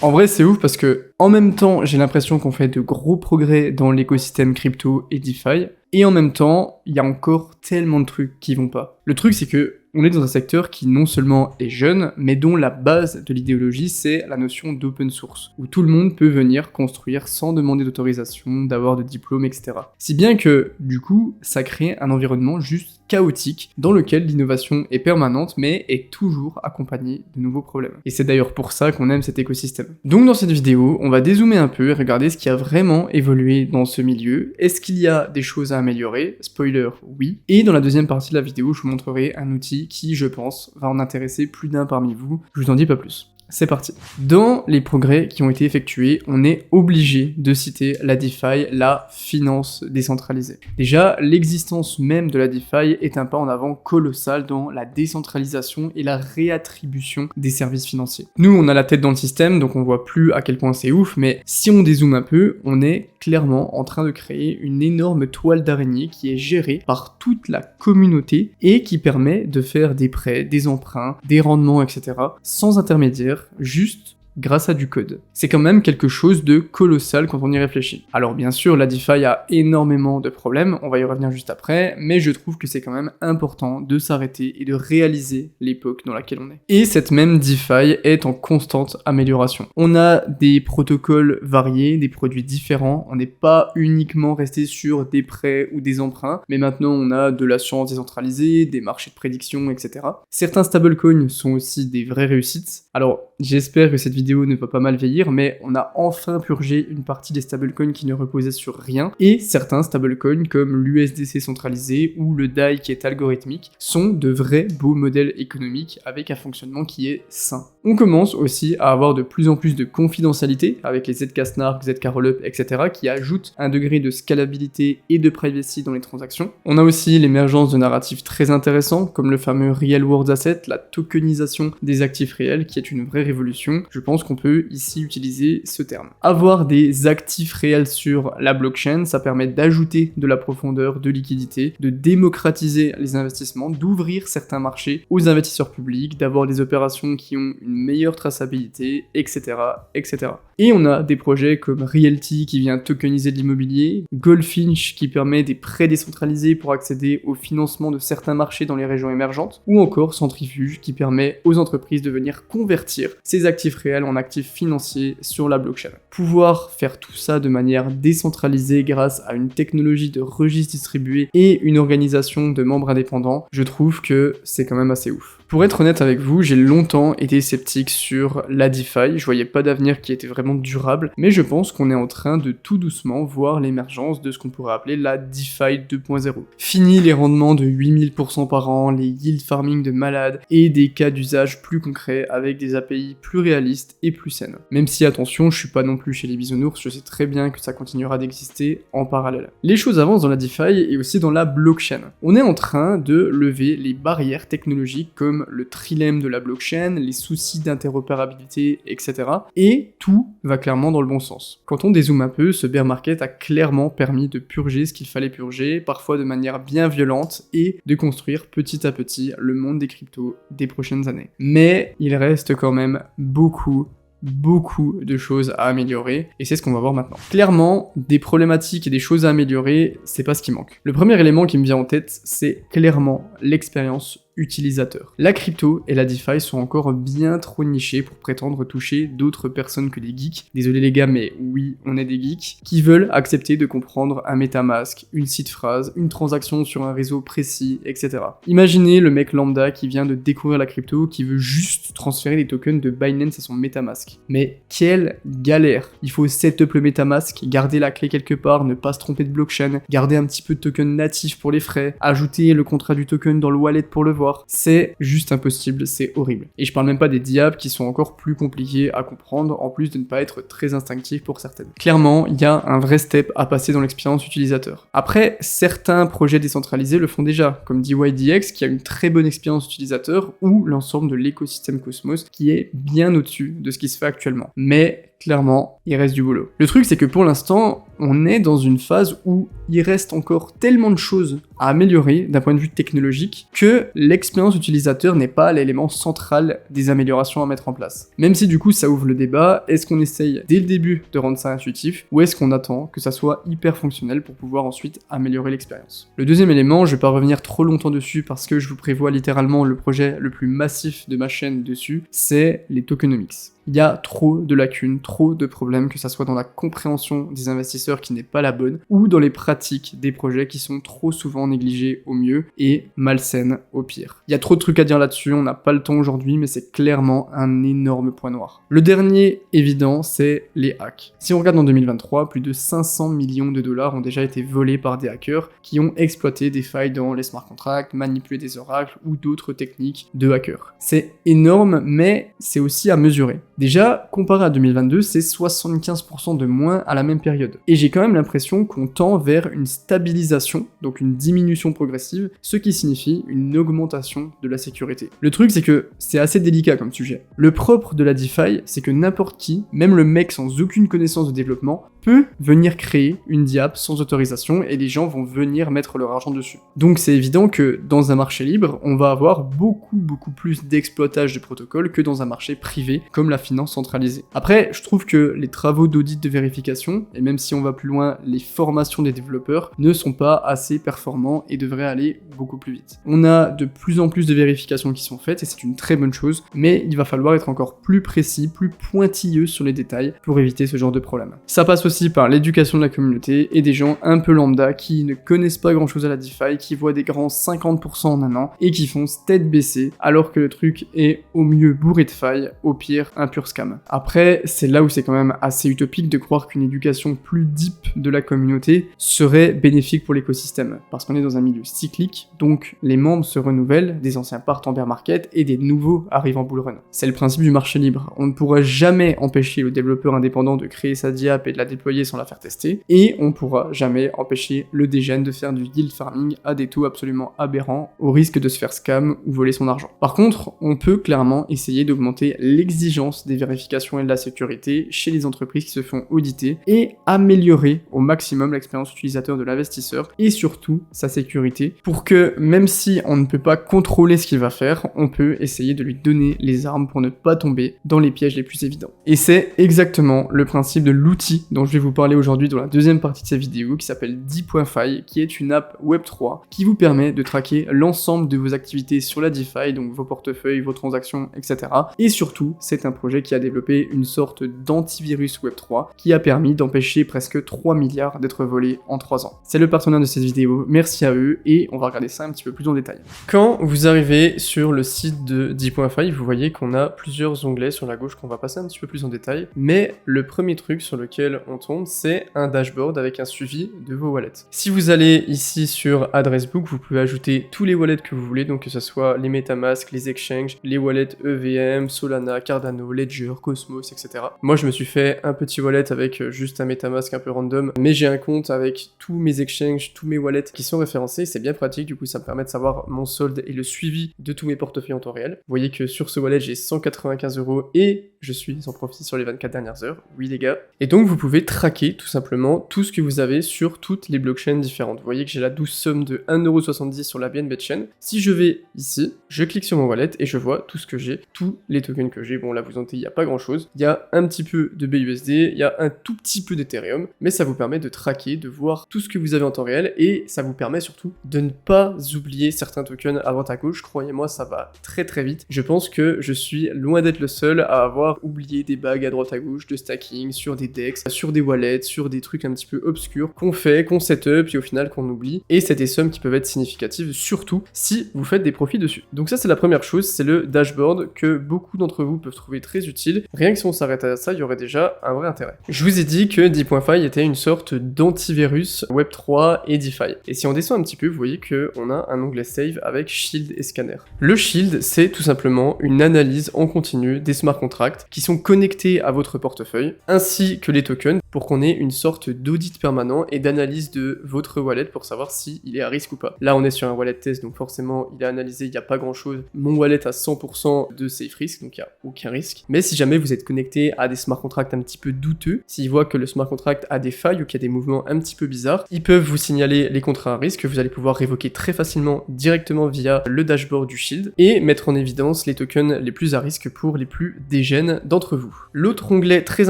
En vrai, c'est ouf parce que, en même temps, j'ai l'impression qu'on fait de gros progrès dans l'écosystème crypto et DeFi, et en même temps, il y a encore tellement de trucs qui vont pas. Le truc, c'est que on est dans un secteur qui non seulement est jeune, mais dont la base de l'idéologie, c'est la notion d'open source, où tout le monde peut venir construire sans demander d'autorisation, d'avoir de diplôme, etc. Si bien que, du coup, ça crée un environnement juste chaotique, dans lequel l'innovation est permanente, mais est toujours accompagnée de nouveaux problèmes. Et c'est d'ailleurs pour ça qu'on aime cet écosystème. Donc dans cette vidéo, on va dézoomer un peu et regarder ce qui a vraiment évolué dans ce milieu. Est-ce qu'il y a des choses à améliorer? Spoiler, oui. Et dans la deuxième partie de la vidéo, je vous montrerai un outil qui, je pense, va en intéresser plus d'un parmi vous. Je vous en dis pas plus. C'est parti. Dans les progrès qui ont été effectués, on est obligé de citer la DeFi, la finance décentralisée. Déjà, l'existence même de la DeFi est un pas en avant colossal dans la décentralisation et la réattribution des services financiers. Nous, on a la tête dans le système, donc on voit plus à quel point c'est ouf, mais si on dézoome un peu, on est clairement en train de créer une énorme toile d'araignée qui est gérée par toute la communauté et qui permet de faire des prêts, des emprunts, des rendements, etc. sans intermédiaire, juste grâce à du code. C'est quand même quelque chose de colossal quand on y réfléchit. Alors bien sûr, la DeFi a énormément de problèmes, on va y revenir juste après, mais je trouve que c'est quand même important de s'arrêter et de réaliser l'époque dans laquelle on est. Et cette même DeFi est en constante amélioration. On a des protocoles variés, des produits différents, on n'est pas uniquement resté sur des prêts ou des emprunts, mais maintenant on a de l'assurance décentralisée, des marchés de prédiction, etc. Certains stablecoins sont aussi des vraies réussites. Alors j'espère que cette vidéo ne va pas mal vieillir, mais on a enfin purgé une partie des stablecoins qui ne reposaient sur rien, et certains stablecoins comme l'USDC centralisé ou le DAI qui est algorithmique sont de vrais beaux modèles économiques avec un fonctionnement qui est sain. On commence aussi à avoir de plus en plus de confidentialité avec les ZK Snark, ZK Rollup, etc. qui ajoutent un degré de scalabilité et de privacy dans les transactions. On a aussi l'émergence de narratifs très intéressants comme le fameux Real World Asset, la tokenisation des actifs réels qui est une vraie révolution. Je pense qu'on peut ici utiliser ce terme. Avoir des actifs réels sur la blockchain, ça permet d'ajouter de la profondeur, de liquidité, de démocratiser les investissements, d'ouvrir certains marchés aux investisseurs publics, d'avoir des opérations qui ont une meilleure traçabilité, etc., etc. Et on a des projets comme Realty qui vient tokeniser de l'immobilier, Goldfinch qui permet des prêts décentralisés pour accéder au financement de certains marchés dans les régions émergentes, ou encore Centrifuge qui permet aux entreprises de venir convertir ces actifs réels en actifs financiers sur la blockchain. Pouvoir faire tout ça de manière décentralisée grâce à une technologie de registre distribué et une organisation de membres indépendants, je trouve que c'est quand même assez ouf. Pour être honnête avec vous, j'ai longtemps été sceptique sur la DeFi, je voyais pas d'avenir qui était vraiment durable, mais je pense qu'on est en train de tout doucement voir l'émergence de ce qu'on pourrait appeler la DeFi 2.0. Fini les rendements de 8000% par an, les yield farming de malades, et des cas d'usage plus concrets avec des API plus réalistes et plus saines. Même si, attention, je suis pas non plus chez les bisounours, je sais très bien que ça continuera d'exister en parallèle. Les choses avancent dans la DeFi et aussi dans la blockchain. On est en train de lever les barrières technologiques comme le trilemme de la blockchain, les soucis d'interopérabilité, etc. Et tout va clairement dans le bon sens. Quand on dézoome un peu, ce bear market a clairement permis de purger ce qu'il fallait purger, parfois de manière bien violente, et de construire petit à petit le monde des cryptos des prochaines années. Mais il reste quand même beaucoup de choses à améliorer, et c'est ce qu'on va voir maintenant. Clairement, des problématiques et des choses à améliorer, c'est pas ce qui manque. Le premier élément qui me vient en tête, c'est clairement l'expérience utilisateurs. La crypto et la DeFi sont encore bien trop nichés pour prétendre toucher d'autres personnes que des geeks. Désolé les gars, mais oui, on est des geeks, qui veulent accepter de comprendre un MetaMask, une seed phrase, une transaction sur un réseau précis, etc. Imaginez le mec lambda qui vient de découvrir la crypto, qui veut juste transférer des tokens de Binance à son MetaMask. Mais quelle galère! Il faut setup le MetaMask, garder la clé quelque part, ne pas se tromper de blockchain, garder un petit peu de token natif pour les frais, ajouter le contrat du token dans le wallet pour le voir. C'est juste impossible, c'est horrible. Et je parle même pas des diables qui sont encore plus compliqués à comprendre, en plus de ne pas être très instinctifs pour certaines. Clairement, il y a un vrai step à passer dans l'expérience utilisateur. Après, certains projets décentralisés le font déjà, comme DYDX qui a une très bonne expérience utilisateur, ou l'ensemble de l'écosystème Cosmos qui est bien au-dessus de ce qui se fait actuellement. Mais clairement, il reste du boulot. Le truc, c'est que pour l'instant, on est dans une phase où il reste encore tellement de choses à améliorer d'un point de vue technologique que l'expérience utilisateur n'est pas l'élément central des améliorations à mettre en place. Même si du coup ça ouvre le débat, est-ce qu'on essaye dès le début de rendre ça intuitif ou est-ce qu'on attend que ça soit hyper fonctionnel pour pouvoir ensuite améliorer l'expérience? Le deuxième élément, je vais pas revenir trop longtemps dessus parce que je vous prévois littéralement le projet le plus massif de ma chaîne dessus, c'est les tokenomics. Il y a trop de lacunes, trop de problèmes, que ça soit dans la compréhension des investisseurs qui n'est pas la bonne, ou dans les pratiques des projets qui sont trop souvent négligées au mieux et malsaines au pire. Il y a trop de trucs à dire là-dessus, on n'a pas le temps aujourd'hui, mais c'est clairement un énorme point noir. Le dernier évident, c'est les hacks. Si on regarde en 2023, plus de 500 millions de dollars ont déjà été volés par des hackers qui ont exploité des failles dans les smart contracts, manipulé des oracles ou d'autres techniques de hackers. C'est énorme, mais c'est aussi à mesurer. Déjà, comparé à 2022, c'est 75% de moins à la même période. Et j'ai quand même l'impression qu'on tend vers une stabilisation, donc une diminution progressive, ce qui signifie une augmentation de la sécurité. Le truc, c'est que c'est assez délicat comme sujet. Le propre de la DeFi, c'est que n'importe qui, même le mec sans aucune connaissance de développement, peut venir créer une DApp sans autorisation et les gens vont venir mettre leur argent dessus. Donc c'est évident que dans un marché libre, on va avoir beaucoup plus d'exploitage de protocoles que dans un marché privé comme la finance centralisée. Après, je trouve que les travaux d'audit de vérification, et même si on va plus loin, les formations des développeurs ne sont pas assez performants et devraient aller beaucoup plus vite. On a de plus en plus de vérifications qui sont faites et c'est une très bonne chose, mais il va falloir être encore plus précis, plus pointilleux sur les détails pour éviter ce genre de problème. Ça passe aussi par l'éducation de la communauté et des gens un peu lambda qui ne connaissent pas grand chose à la DeFi, qui voient des grands 50% en un an et qui font tête baissée alors que le truc est au mieux bourré de failles, au pire un pur scam. Après, c'est là où c'est quand même assez utopique de croire qu'une éducation plus deep de la communauté serait bénéfique pour l'écosystème, parce qu'on est dans un milieu cyclique, donc les membres se renouvellent, des anciens partent en bear market et des nouveaux arrivent en bull run. C'est le principe du marché libre, on ne pourra jamais empêcher le développeur indépendant de créer sa DApp et de la déployer sans la faire tester, et on pourra jamais empêcher le dégène de faire du yield farming à des taux absolument aberrants, au risque de se faire scam ou voler son argent. Par contre, on peut clairement essayer d'augmenter l'exigence des vérifications et de la sécurité chez les entreprises qui se font auditer, et améliorer au maximum l'expérience utilisateur de l'investisseur, et surtout sa sécurité, pour que même si on ne peut pas contrôler ce qu'il va faire, on peut essayer de lui donner les armes pour ne pas tomber dans les pièges les plus évidents. Et c'est exactement le principe de l'outil dont je vais vous parler aujourd'hui dans la deuxième partie de cette vidéo qui s'appelle D.Fi, qui est une app Web3 qui vous permet de traquer l'ensemble de vos activités sur la DeFi, donc vos portefeuilles, vos transactions, etc. Et surtout, c'est un projet qui a développé une sorte d'antivirus Web3 qui a permis d'empêcher presque 3 milliards d'être volés en 3 ans. C'est le partenaire de cette vidéo, merci à eux, et on va regarder ça un petit peu plus en détail. Quand vous arrivez sur le site de D.Fi, vous voyez qu'on a plusieurs onglets sur la gauche qu'on va passer un petit peu plus en détail, mais le premier truc sur lequel on tombe, c'est un dashboard avec un suivi de vos wallets. Si vous allez ici sur Address Book, vous pouvez ajouter tous les wallets que vous voulez, donc que ce soit les MetaMask, les exchanges, les wallets EVM, Solana, Cardano, Ledger, Cosmos, etc. Moi, je me suis fait un petit wallet avec juste un MetaMask un peu random, mais j'ai un compte avec tous mes exchanges, tous mes wallets qui sont référencés, c'est bien pratique, du coup ça me permet de savoir mon solde et le suivi de tous mes portefeuilles en temps réel. Vous voyez que sur ce wallet, j'ai 195 € et je suis sans profit sur les 24 dernières heures, oui les gars. Et donc vous pouvez traquer tout simplement tout ce que vous avez sur toutes les blockchains différentes. Vous voyez que j'ai la douce somme de 1,70€ sur la BNB Chain. Si je vais ici, je clique sur mon wallet et je vois tout ce que j'ai, tous les tokens que j'ai. Bon là vous entendez, il n'y a pas grand chose. Il y a un petit peu de BUSD, il y a un tout petit peu d'Ethereum, mais ça vous permet de traquer, de voir tout ce que vous avez en temps réel et ça vous permet surtout de ne pas oublier certains tokens à droite à gauche. Croyez-moi, ça va très vite. Je pense que je suis loin d'être le seul à avoir oublié des bagues à droite à gauche de stacking sur des DEX, sur des wallets, sur des trucs un petit peu obscurs qu'on fait, qu'on set up et au final qu'on oublie. Et c'est des sommes qui peuvent être significatives, surtout si vous faites des profits dessus. Donc ça c'est la première chose, c'est le dashboard que beaucoup d'entre vous peuvent trouver très utile. Rien que si on s'arrête à ça, il y aurait déjà un vrai intérêt. Je vous ai dit que D.Fi était une sorte d'antivirus Web3 et DeFi. Et si on descend un petit peu, vous voyez qu'on a un onglet Save avec Shield et Scanner. Le Shield, c'est tout simplement une analyse en continu des smart contracts qui sont connectés à votre portefeuille, ainsi que les tokens. pour qu'on ait une sorte d'audit permanent et d'analyse de votre wallet pour savoir s'il est à risque ou pas. Là, on est sur un wallet test, donc forcément, il est analysé, il n'y a pas grand-chose. Mon wallet a 100% de safe risk, donc il n'y a aucun risque. Mais si jamais vous êtes connecté à des smart contracts un petit peu douteux, s'ils voient que le smart contract a des failles ou qu'il y a des mouvements un petit peu bizarres, ils peuvent vous signaler les contrats à risque que vous allez pouvoir révoquer très facilement directement via le dashboard du Shield et mettre en évidence les tokens les plus à risque pour les plus dégènes d'entre vous. L'autre onglet très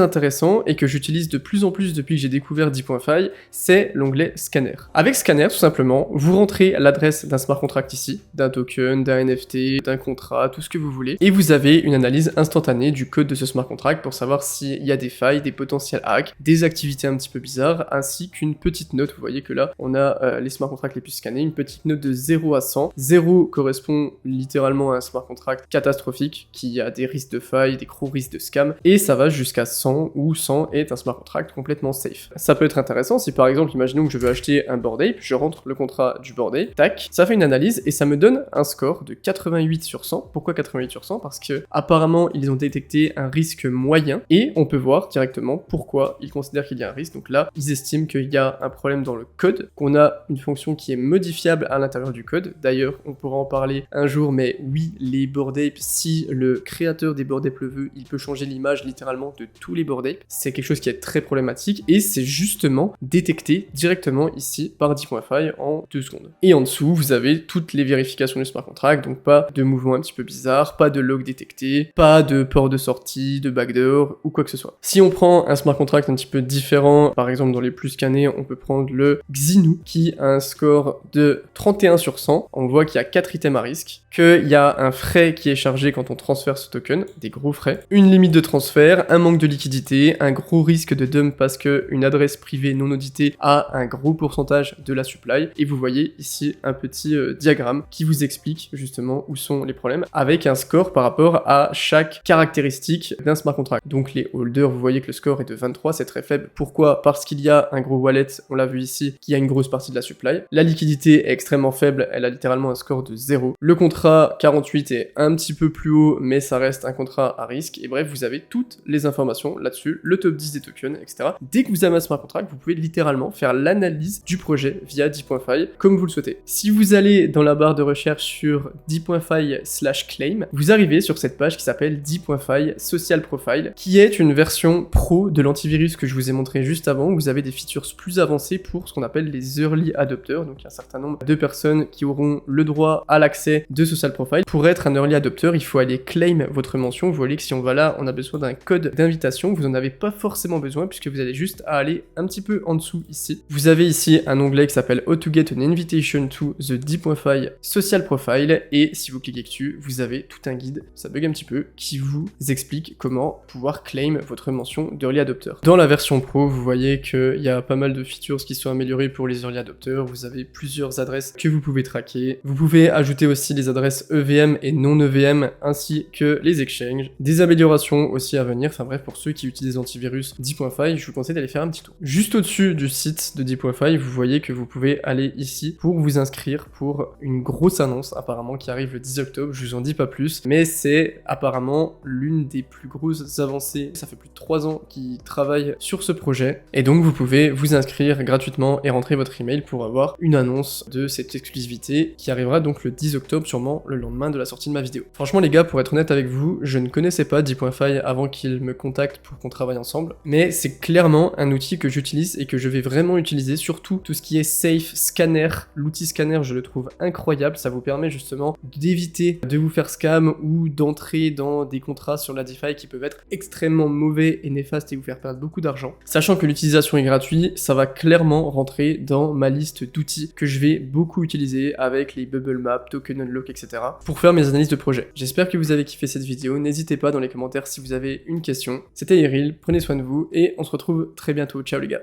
intéressant et que j'utilise de plus en plus depuis que j'ai découvert DeepFi, c'est l'onglet Scanner. Avec Scanner, tout simplement, vous rentrez l'adresse d'un smart contract ici, d'un token, d'un NFT, d'un contrat, tout ce que vous voulez, et vous avez une analyse instantanée du code de ce smart contract pour savoir s'il y a des failles, des potentiels hacks, des activités un petit peu bizarres, ainsi qu'une petite note. Vous voyez que là, on a les smart contracts les plus scannés, une petite note de 0 à 100. 0 correspond littéralement à un smart contract catastrophique qui a des risques de failles, des gros risques de scam, et ça va jusqu'à 100 où 100 est un smart contract complètement safe. Ça peut être intéressant si par exemple, imaginons que je veux acheter un Bored Ape, je rentre le contrat du Bored Ape, tac, ça fait une analyse et ça me donne un score de 88 sur 100. Pourquoi 88 sur 100? Parce que apparemment ils ont détecté un risque moyen et on peut voir directement pourquoi ils considèrent qu'il y a un risque. Donc là, ils estiment qu'il y a un problème dans le code, qu'on a une fonction qui est modifiable à l'intérieur du code. D'ailleurs, on pourra en parler un jour, mais oui, les Bored Ape, si le créateur des Bored Ape le veut, il peut changer l'image littéralement de tous les Bored Ape. C'est quelque chose qui est très problématique et c'est justement détecté directement ici par DeepFi en 2 secondes. Et en dessous, vous avez toutes les vérifications du smart contract, donc pas de mouvement un petit peu bizarre, pas de log détecté, pas de port de sortie, de backdoor ou quoi que ce soit. Si on prend un smart contract un petit peu différent, par exemple dans les plus scannés, on peut prendre le Xinu qui a un score de 31 sur 100. On voit qu'il y a 4 items à risque, qu'il y a un frais qui est chargé quand on transfère ce token, des gros frais, une limite de transfert, un manque de liquidité, un gros risque de dump parce qu'une adresse privée non auditée a un gros pourcentage de la supply, et vous voyez ici un petit diagramme qui vous explique justement où sont les problèmes, avec un score par rapport à chaque caractéristique d'un smart contract. Donc les holders, vous voyez que le score est de 23, c'est très faible. Pourquoi? Parce qu'il y a un gros wallet, on l'a vu ici, qui a une grosse partie de la supply. La liquidité est extrêmement faible, elle a littéralement un score de 0. Le contrat 48 est un petit peu plus haut, mais ça reste un contrat à risque. Et bref, vous avez toutes les informations là-dessus, le top 10 des tokens, etc. Dès que vous avez un smart contract, vous pouvez littéralement faire l'analyse du projet via DeepFi comme vous le souhaitez. Si vous allez dans la barre de recherche sur DeepFi/claim, vous arrivez sur cette page qui s'appelle DeepFi Social Profile, qui est une version pro de l'antivirus que je vous ai montré juste avant, où vous avez des features plus avancées pour ce qu'on appelle les early adopters, donc il y a un certain nombre de personnes qui auront le droit à l'accès de Social Profile. Pour être un early adopter, il faut aller claim votre mention. Vous voyez que si on va là, on a besoin d'un code d'invitation, vous n'en avez pas forcément besoin puisque vous allez juste à aller un petit peu en dessous ici. Vous avez ici un onglet qui s'appelle How to get an invitation to the DeepFi Social Profile, et si vous cliquez dessus, vous avez tout un guide, ça bug un petit peu, qui vous explique comment pouvoir claim votre mention d'early adopter. Dans la version pro, vous voyez qu'il y a pas mal de features qui sont améliorées pour les early adopters. Vous avez plusieurs adresses que vous pouvez traquer. Vous pouvez ajouter aussi les adresses EVM et non EVM ainsi que les exchanges. Des améliorations aussi à venir. Enfin bref, pour ceux qui utilisent l'antivirus DeepFi, je vous conseille d'aller faire un petit tour. Juste au-dessus du site de DeepFi, vous voyez que vous pouvez aller ici pour vous inscrire pour une grosse annonce apparemment qui arrive le 10 octobre. Je vous en dis pas plus, mais c'est apparemment l'une des plus grosses avancées. Ça fait plus de 3 ans qu'ils travaillent sur ce projet, et donc vous pouvez vous inscrire gratuitement et rentrer votre email pour avoir une annonce de cette exclusivité qui arrivera donc le 10 octobre, sûrement le lendemain de la sortie de ma vidéo. Franchement les gars, pour être honnête avec vous, je ne connaissais pas DeepFi avant qu'ils me contactent pour qu'on travaille ensemble, mais c'est clairement un outil que j'utilise et que je vais vraiment utiliser, surtout tout ce qui est safe, scanner. L'outil scanner, je le trouve incroyable, ça vous permet justement d'éviter de vous faire scam ou d'entrer dans des contrats sur la DeFi qui peuvent être extrêmement mauvais et néfastes et vous faire perdre beaucoup d'argent. Sachant que l'utilisation est gratuite, ça va clairement rentrer dans ma liste d'outils que je vais beaucoup utiliser avec les bubble maps, token unlock, etc. pour faire mes analyses de projet. J'espère que vous avez kiffé cette vidéo, n'hésitez pas dans les commentaires si vous avez une question. C'était Iril, prenez soin de vous et on se retrouve très bientôt. Ciao les gars.